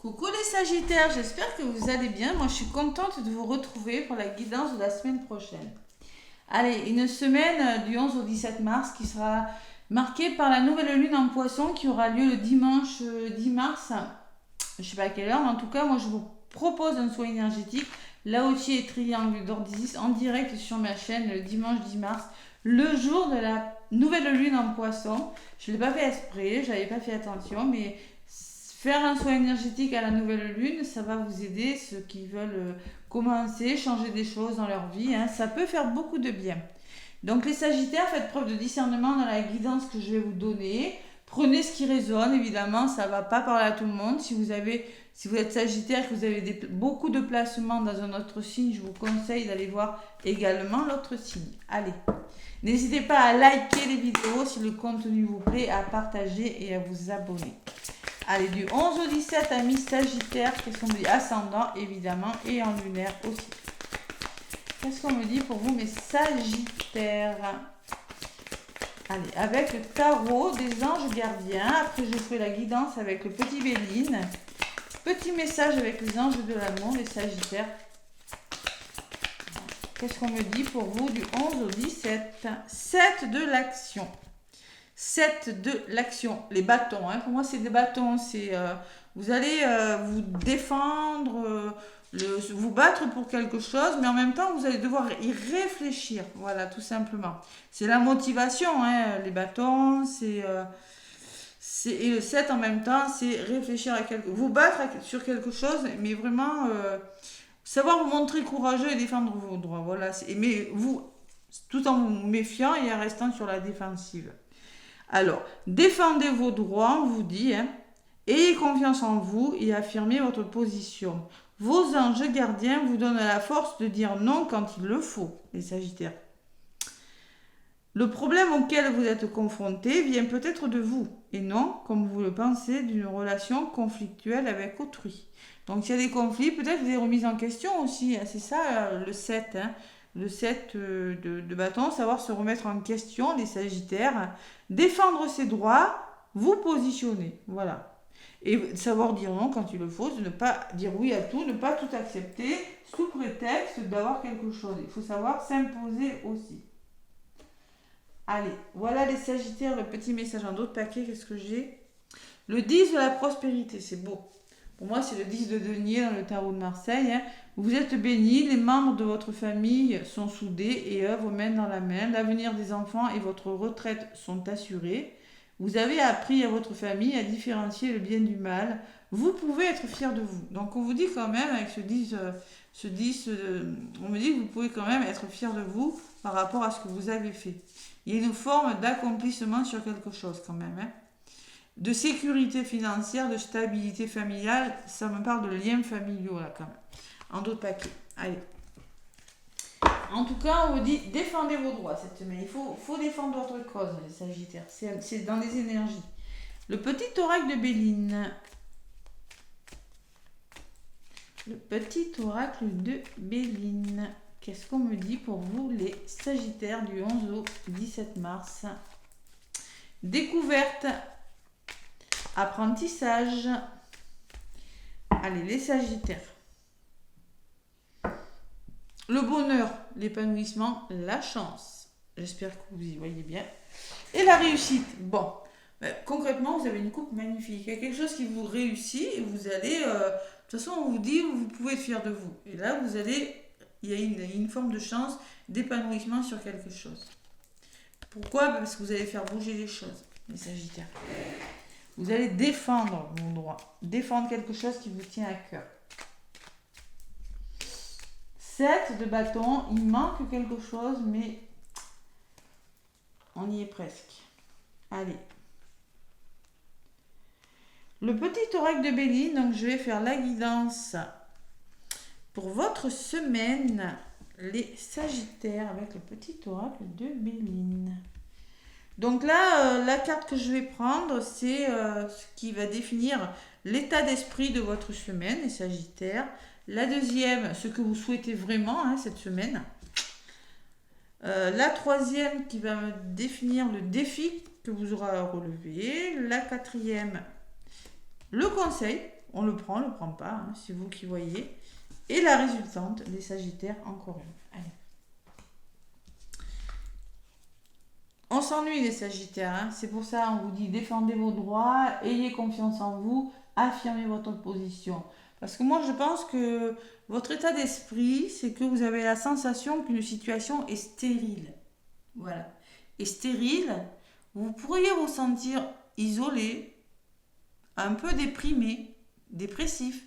Coucou les Sagittaires, j'espère que vous allez bien. Moi, je suis contente de vous retrouver pour la guidance de la semaine prochaine. Allez, une semaine du 11 au 17 mars qui sera marquée par la nouvelle lune en Poisson qui aura lieu le dimanche 10 mars. Je ne sais pas à quelle heure, mais en tout cas, moi, je vous propose un soin énergétique, Lao-Chi et Triangle d'Ordisis en direct sur ma chaîne le dimanche 10 mars, le jour de la nouvelle lune en Poisson. Je ne l'ai pas fait exprès, je n'avais pas fait attention, mais faire un soin énergétique à la nouvelle lune, ça va vous aider, ceux qui veulent commencer, changer des choses dans leur vie, hein, ça peut faire beaucoup de bien. Donc les Sagittaires, faites preuve de discernement dans la guidance que je vais vous donner. Prenez ce qui résonne, évidemment, ça ne va pas parler à tout le monde. Si vous êtes Sagittaire, que vous avez beaucoup de placements dans un autre signe, je vous conseille d'aller voir également l'autre signe. Allez, n'hésitez pas à liker les vidéos si le contenu vous plaît, à partager et à vous abonner. Allez, du 11 au 17, amis Sagittaires, qu'est-ce qu'on me dit? Ascendant, évidemment, et en lunaire aussi. Qu'est-ce qu'on me dit pour vous, mes Sagittaires? Allez, avec le tarot des anges gardiens. Après, je ferai la guidance avec le petit Béline. Petit message avec les anges de l'amour, les Sagittaires. Qu'est-ce qu'on me dit pour vous du 11 au 17? 7 de l'action. 7 de l'action. Les bâtons, hein. Pour moi, c'est des bâtons. Vous allez vous défendre, vous battre pour quelque chose, mais en même temps, vous allez devoir y réfléchir. Voilà, tout simplement. C'est la motivation, hein. Les bâtons, et le 7 en même temps, c'est réfléchir à vous battre sur quelque chose, mais vraiment savoir vous montrer courageux et défendre vos droits. Voilà. Mais vous, tout en vous méfiant et en restant sur la défensive. Alors, défendez vos droits, on vous dit, hein. Ayez confiance en vous et affirmez votre position. Vos anges gardiens vous donnent la force de dire non quand il le faut, les Sagittaires. Le problème auquel vous êtes confrontés vient peut-être de vous, et non, comme vous le pensez, d'une relation conflictuelle avec autrui. Donc, s'il y a des conflits, peut-être des remises en question aussi, hein. C'est ça le 7, hein. Le 7 de bâton, savoir se remettre en question, les Sagittaires, défendre ses droits, vous positionner, voilà. Et savoir dire non quand il le faut, de ne pas dire oui à tout, ne pas tout accepter sous prétexte d'avoir quelque chose. Il faut savoir s'imposer aussi. Allez, voilà les Sagittaires, le petit message en d'autres paquets, qu'est-ce que j'ai? Le 10 de la prospérité, c'est beau. Pour moi, c'est le 10 de denier dans le tarot de Marseille, hein. Vous êtes bénis, les membres de votre famille sont soudés et œuvrent main dans la main. L'avenir des enfants et votre retraite sont assurés. Vous avez appris à votre famille à différencier le bien du mal. Vous pouvez être fiers de vous. Donc, on vous dit quand même, avec ce 10, on me dit que vous pouvez quand même être fiers de vous par rapport à ce que vous avez fait. Il y a une forme d'accomplissement sur quelque chose quand même, hein. De sécurité financière, de stabilité familiale, ça me parle de liens familiaux là quand même. En d'autres paquets. Allez. En tout cas, on vous dit défendez vos droits cette semaine. Il faut défendre votre cause, les Sagittaires. C'est dans les énergies. Le petit oracle de Béline. Le petit oracle de Béline. Qu'est-ce qu'on me dit pour vous, les Sagittaires, du 11 au 17 mars? Découverte. Apprentissage. Allez, les Sagittaires. Le bonheur, l'épanouissement, la chance. J'espère que vous y voyez bien. Et la réussite. Bon, concrètement, vous avez une coupe magnifique. Il y a quelque chose qui vous réussit et vous allez... de toute façon, on vous dit, vous pouvez être fier de vous. Et là, il y a une forme de chance, d'épanouissement sur quelque chose. Pourquoi? Parce que vous allez faire bouger les choses, les Sagittaires. Vous allez défendre vos droits. Défendre quelque chose qui vous tient à cœur. 7 de bâton, il manque quelque chose, mais on y est presque. Allez. Le petit oracle de Béline, donc je vais faire la guidance pour votre semaine, les Sagittaires, avec le petit oracle de Béline. Donc là, la carte que je vais prendre, c'est ce qui va définir l'état d'esprit de votre semaine, les Sagittaires. La deuxième, ce que vous souhaitez vraiment, hein, cette semaine. La troisième qui va me définir le défi que vous aurez à relever. La quatrième, le conseil On le prend pas, hein, c'est vous qui voyez. Et la résultante, les Sagittaires, encore une. Allez. On s'ennuie les Sagittaires, hein. C'est pour ça on vous dit défendez vos droits, ayez confiance en vous, affirmez votre position. Parce que moi je pense que votre état d'esprit, c'est que vous avez la sensation qu'une situation est stérile. Voilà. Et stérile, vous pourriez vous sentir isolé, un peu déprimé, dépressif,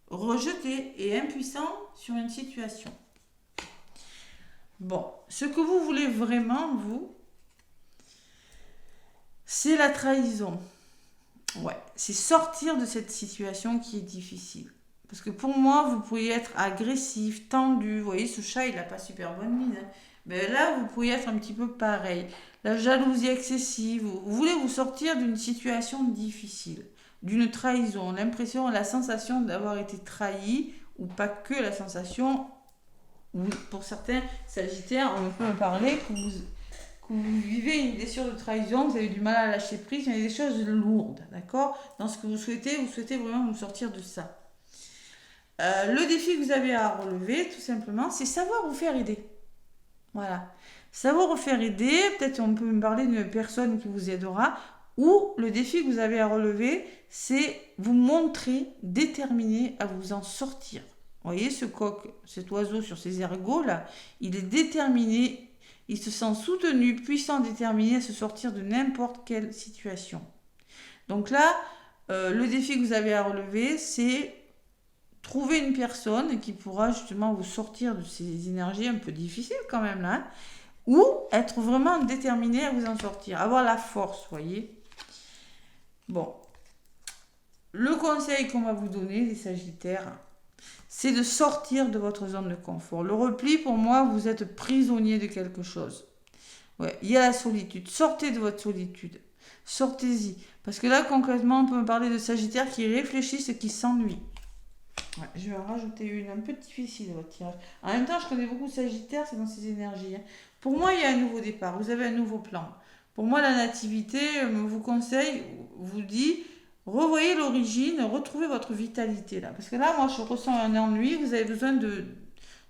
rejeté et impuissant sur une situation. Bon, ce que vous voulez vraiment, vous, c'est la trahison. Ouais, c'est sortir de cette situation qui est difficile. Parce que pour moi, vous pourriez être agressif, tendu. Vous voyez, ce chat, il n'a pas super bonne mine, hein. Mais là, vous pourriez être un petit peu pareil. La jalousie excessive. Vous voulez vous sortir d'une situation difficile, d'une trahison. L'impression, la sensation d'avoir été trahi, ou pas que la sensation, ou pour certains Sagittaires, on peut me parler que vous vivez une blessure de trahison, vous avez du mal à lâcher prise, il y a des choses lourdes, d'accord? Dans ce que vous souhaitez vraiment vous sortir de ça. Le défi que vous avez à relever, tout simplement, c'est savoir vous faire aider. Voilà. Savoir vous faire aider, peut-être on peut me parler d'une personne qui vous aidera, ou le défi que vous avez à relever, c'est vous montrer déterminé à vous en sortir. Vous voyez ce coq, cet oiseau sur ses ergots là, il est déterminé, il se sent soutenu, puissant, déterminé à se sortir de n'importe quelle situation. Donc là, le défi que vous avez à relever, c'est trouver une personne qui pourra justement vous sortir de ces énergies un peu difficiles quand même là, ou être vraiment déterminé à vous en sortir, avoir la force, vous voyez. Bon, le conseil qu'on va vous donner, les Sagittaires, c'est de sortir de votre zone de confort. Le repli, pour moi, vous êtes prisonnier de quelque chose. Ouais, il y a la solitude. Sortez de votre solitude. Sortez-y. Parce que là, concrètement, on peut me parler de Sagittaires qui réfléchissent et qui s'ennuient. Ouais, je vais en rajouter une un peu difficile, votre tirage. En même temps, je connais beaucoup de Sagittaires, c'est dans ces énergies, hein. Pour moi, il y a un nouveau départ. Vous avez un nouveau plan. Pour moi, la nativité vous conseille, vous dit, revoyez l'origine, retrouvez votre vitalité là. Parce que là, moi, je ressens un ennui. Vous avez besoin de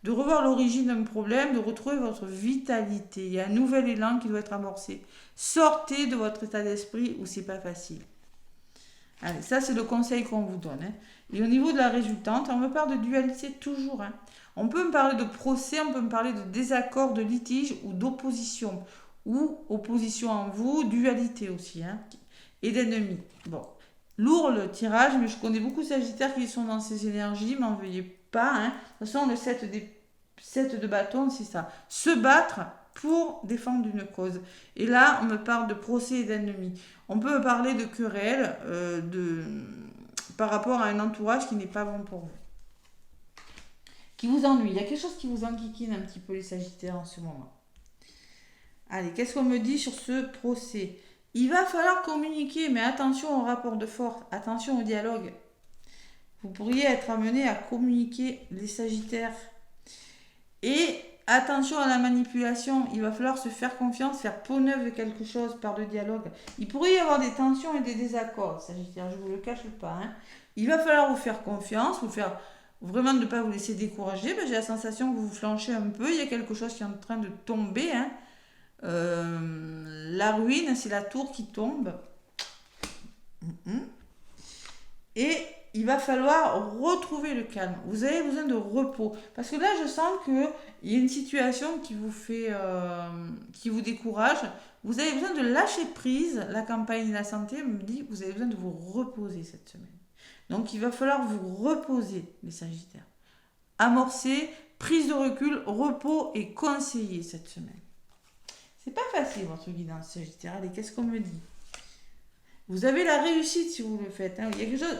revoir l'origine d'un problème, de retrouver votre vitalité. Il y a un nouvel élan qui doit être amorcé. Sortez de votre état d'esprit où c'est pas facile. Allez, ça c'est le conseil qu'on vous donne, hein. Et au niveau de la résultante, on me parle de dualité toujours, hein. On peut me parler de procès, on peut me parler de désaccord, de litige ou d'opposition. Ou opposition en vous, dualité aussi, hein. Et d'ennemis. Bon, lourd le tirage, mais je connais beaucoup de Sagittaires qui sont dans ces énergies, m'en veuillez pas, hein. De toute façon, le 7 de bâton, c'est ça. Se battre pour défendre une cause. Et là, on me parle de procès et d'ennemis. On peut me parler de querelle par rapport à un entourage qui n'est pas bon pour vous. Qui vous ennuie. Il y a quelque chose qui vous enquiquine un petit peu les Sagittaires en ce moment. Allez, qu'est-ce qu'on me dit sur ce procès? Il va falloir communiquer, mais attention au rapport de force, attention au dialogue. Vous pourriez être amené à communiquer les Sagittaires. Et attention à la manipulation, il va falloir se faire confiance, faire peau neuve de quelque chose par le dialogue. Il pourrait y avoir des tensions et des désaccords, Sagittaire, je ne vous le cache pas, hein. Il va falloir vous faire confiance, vous faire vraiment ne pas vous laisser décourager. J'ai la sensation que vous flanchez un peu, il y a quelque chose qui est en train de tomber, hein. La ruine, c'est la tour qui tombe. Et il va falloir retrouver le calme. Vous avez besoin de repos. Parce que là, je sens qu'il y a une situation qui vous fait, qui vous décourage. Vous avez besoin de lâcher prise. La campagne de la santé me dit que vous avez besoin de vous reposer cette semaine. Donc, il va falloir vous reposer, les Sagittaires. Amorcer, prise de recul, repos et conseiller cette semaine. C'est pas facile, votre guidance, Sagittaire. Allez, qu'est-ce qu'on me dit? Vous avez la réussite si vous le faites, hein. Il y a quelque chose,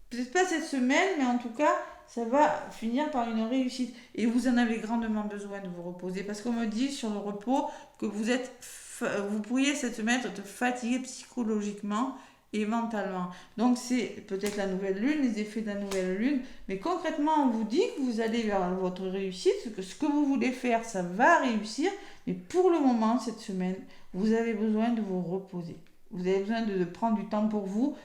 peut-être pas cette semaine, mais en tout cas, ça va finir par une réussite. Et vous en avez grandement besoin de vous reposer. Parce qu'on me dit sur le repos que vous pourriez cette semaine être fatigué psychologiquement et mentalement. Donc c'est peut-être la nouvelle lune, les effets de la nouvelle lune. Mais concrètement, on vous dit que vous allez vers votre réussite, que ce que vous voulez faire, ça va réussir. Mais pour le moment, cette semaine, vous avez besoin de vous reposer. Vous avez besoin de prendre du temps pour vous,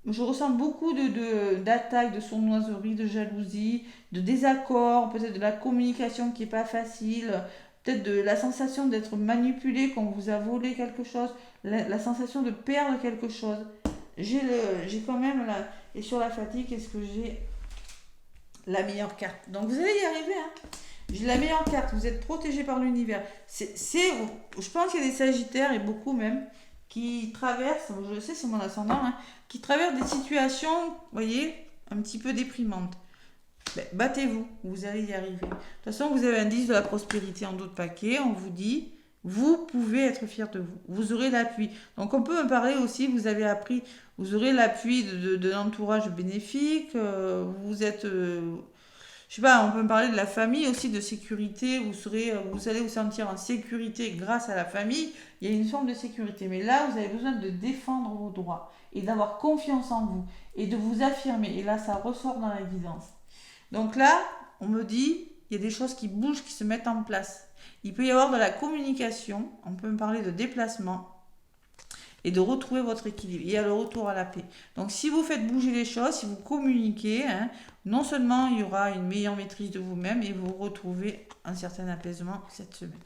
je ressens beaucoup d'attaques, de sournoiserie, de jalousie, de désaccords, peut-être de la communication qui n'est pas facile, peut-être de la sensation d'être manipulé, qu'on vous a volé quelque chose, la sensation de perdre quelque chose. J'ai quand même la... Et sur la fatigue, qu'est-ce que j'ai? La meilleure carte. Donc vous allez y arriver, hein. J'ai la meilleure carte. Vous êtes protégé par l'univers. Je pense qu'il y a des sagittaires, et beaucoup même, qui traversent, je le sais, c'est mon ascendant, hein, qui traversent des situations, vous voyez, un petit peu déprimantes. Ben, battez-vous, vous allez y arriver. De toute façon, vous avez un 10 de la prospérité en dos de paquet. On vous dit, vous pouvez être fier de vous. Vous aurez l'appui. Donc, on peut me parler aussi, vous avez appris, vous aurez l'appui de l'entourage bénéfique. Vous êtes, je sais pas, on peut me parler de la famille aussi, de sécurité. Vous allez vous sentir en sécurité grâce à la famille. Il y a une forme de sécurité. Mais là, vous avez besoin de défendre vos droits et d'avoir confiance en vous et de vous affirmer. Et là, ça ressort dans la guidance. Donc là, on me dit, il y a des choses qui bougent, qui se mettent en place. Il peut y avoir de la communication, on peut me parler de déplacement et de retrouver votre équilibre. Il y a le retour à la paix. Donc si vous faites bouger les choses, si vous communiquez, hein, non seulement il y aura une meilleure maîtrise de vous-même et vous retrouvez un certain apaisement cette semaine.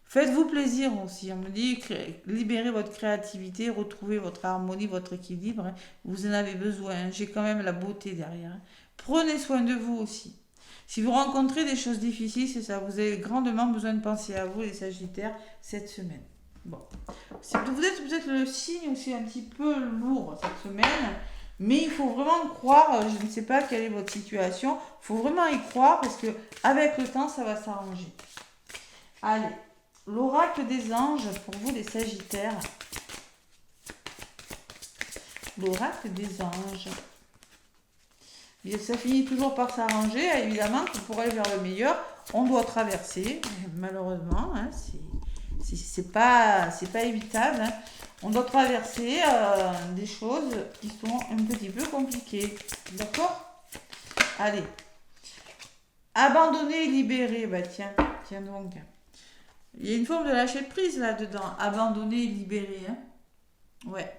Faites-vous plaisir aussi. On me dit, libérez votre créativité, retrouvez votre harmonie, votre équilibre. Hein. Vous en avez besoin. Hein. J'ai quand même la beauté derrière. Hein. Prenez soin de vous aussi. Si vous rencontrez des choses difficiles, c'est ça. Vous avez grandement besoin de penser à vous, les Sagittaires, cette semaine. Bon. Vous êtes peut-être le signe aussi un petit peu lourd cette semaine. Mais il faut vraiment croire. Je ne sais pas quelle est votre situation. Il faut vraiment y croire parce que avec le temps, ça va s'arranger. Allez. L'oracle des anges pour vous les Sagittaires. L'oracle des anges. Et ça finit toujours par s'arranger. Évidemment que pour aller vers le meilleur, on doit traverser. Malheureusement, hein, c'est pas évitable. Hein. On doit traverser des choses qui sont un petit peu compliquées. D'accord? Allez. Abandonner et libérer. Bah tiens donc. Il y a une forme de lâcher prise là-dedans. Abandonner et libérer. Hein. Ouais.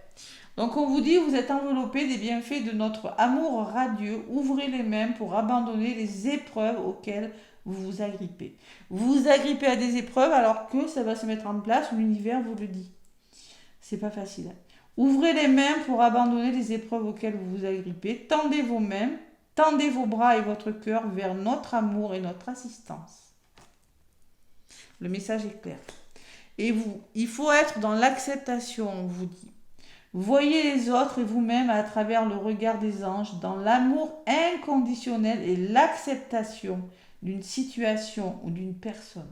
Donc on vous dit, vous êtes enveloppé des bienfaits de notre amour radieux. Ouvrez les mains pour abandonner les épreuves auxquelles vous vous agrippez. Vous vous agrippez à des épreuves alors que ça va se mettre en place, l'univers vous le dit. C'est pas facile. Hein. Ouvrez les mains pour abandonner les épreuves auxquelles vous vous agrippez. Tendez vos mains, tendez vos bras et votre cœur vers notre amour et notre assistance. Le message est clair. Et vous, il faut être dans l'acceptation, on vous dit. Voyez les autres et vous-même à travers le regard des anges, dans l'amour inconditionnel et l'acceptation d'une situation ou d'une personne.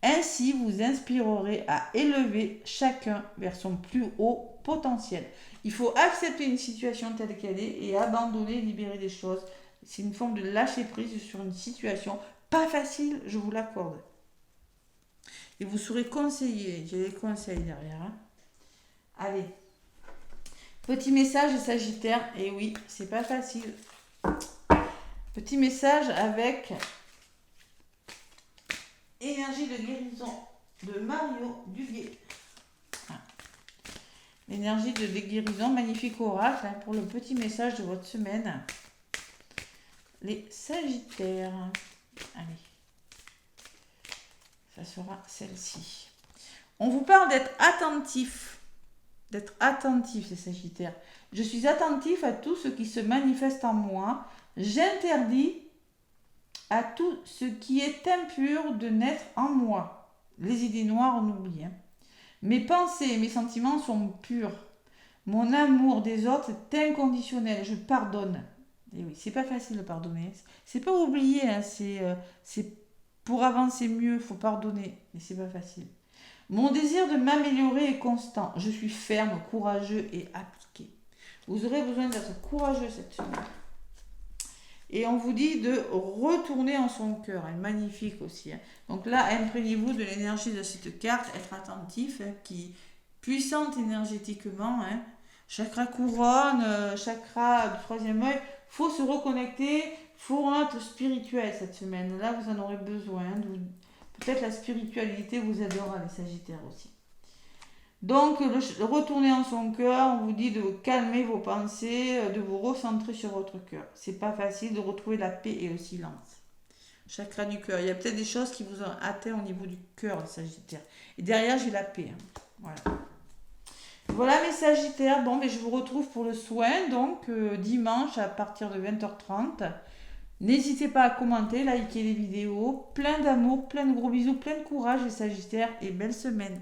Ainsi, vous inspirerez à élever chacun vers son plus haut potentiel. Il faut accepter une situation telle qu'elle est et abandonner, libérer des choses. C'est une forme de lâcher prise sur une situation pas facile, je vous l'accorde. Et vous serez conseillé. J'ai des conseils derrière. Hein. Allez. Petit message Sagittaire. Et oui, c'est pas facile. Petit message avec énergie de guérison de Mario Duguay. L'énergie de guérison, magnifique oracle hein, pour le petit message de votre semaine. Les Sagittaires. Allez. Ça sera celle-ci. On vous parle d'être attentif. D'être attentif, ces Sagittaires. Je suis attentif à tout ce qui se manifeste en moi. J'interdis à tout ce qui est impur de naître en moi. Les idées noires, on oublie. Hein. Mes pensées et mes sentiments sont purs. Mon amour des autres est inconditionnel. Je pardonne. Et oui, c'est pas facile de pardonner. C'est pas oublier. Hein. C'est pour avancer mieux, il faut pardonner, mais c'est pas facile. Mon désir de m'améliorer est constant. Je suis ferme, courageux et appliqué. Vous aurez besoin d'être courageux cette semaine. Et on vous dit de retourner en son cœur. Elle est magnifique aussi. Hein. Donc là, imprégnez-vous de l'énergie de cette carte. Être attentif, hein, qui puissante énergétiquement. Hein. Chakra couronne, chakra du troisième œil. Il faut se reconnecter. Faut être spirituel cette semaine. Là, vous en aurez besoin. Peut-être la spiritualité vous aidera, les Sagittaires aussi. Donc, retourner en son cœur, on vous dit de calmer vos pensées, de vous recentrer sur votre cœur. C'est pas facile de retrouver la paix et le silence. Chakra du cœur. Il y a peut-être des choses qui vous ont atteint au niveau du cœur, les Sagittaires. Et derrière, j'ai la paix. Voilà. Voilà mes Sagittaires. Bon, mais je vous retrouve pour le soin, donc dimanche à partir de 20h30. N'hésitez pas à commenter, liker les vidéos. Plein d'amour, plein de gros bisous, plein de courage les Sagittaires et belle semaine.